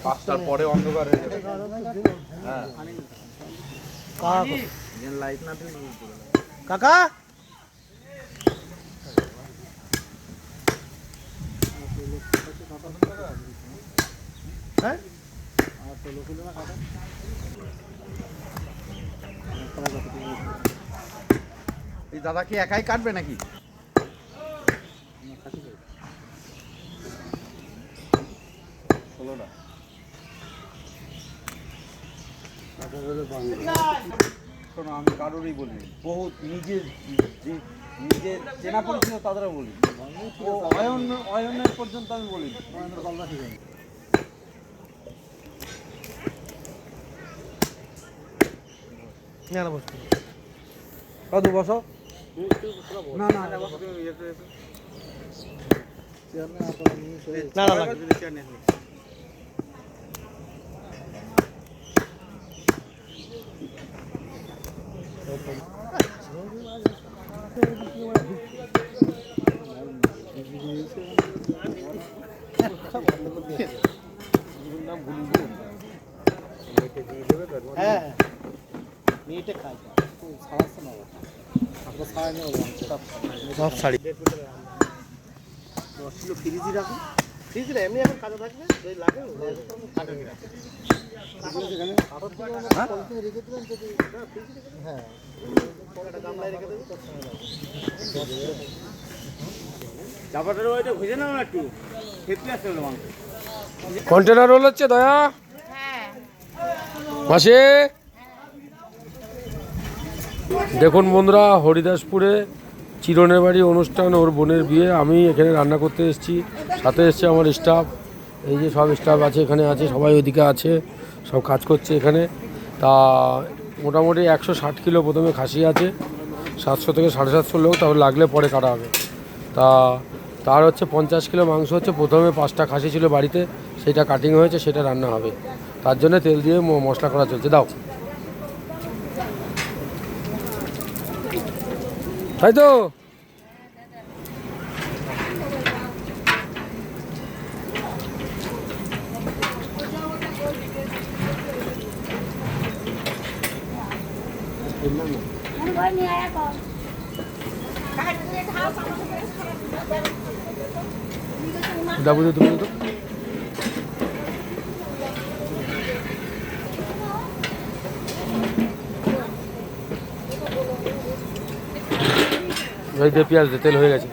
পাঁচটার পরে অন্ধকার হয়ে যাবে। লাইট না দিলে কাকা এই দাদা কি একাই কাটবে নাকি? আমি কারোরই বলি, বহুত নিজের চেনা পরিচিত তাদেরও বলি, অয়নের পর্যন্ত আমি বলি। কত বসো না না সব শাড়ি 10 কিলো ফ্রিজে রাখুন, ফ্রিজে এমনি এখন কাঁচা থাকবে, যদি লাগে কন্টেনার রোল হচ্ছে দয়া মাসে। দেখুন বন্ধুরা, হরিদাসপুরে চিরনের বাড়ি অনুষ্ঠান, ওর বোনের বিয়ে, আমি এখানে রান্না করতে এসেছি, সাথে এসছে আমার স্টাফ, এই যে সব স্টাফ আছে এখানে আছে, সবাই ওইদিকে আছে, সব কাজ করছে এখানে। তা মোটামুটি 160 কিলো প্রথমে খাসি আছে, 700 থেকে 750 লোক, তারপর লাগলে পরে কাটা হবে। তার হচ্ছে 50 কিলো মাংস হচ্ছে, প্রথমে 5টা খাসি ছিল বাড়িতে, সেটা কাটিং হয়েছে, সেটা রান্না হবে, তার জন্য তেল দিয়ে মশলা করা চলছে। দাও, তাই তো দাবু তো তুমি তো পেঁয়াজ দে, তেল হয়ে গেছে।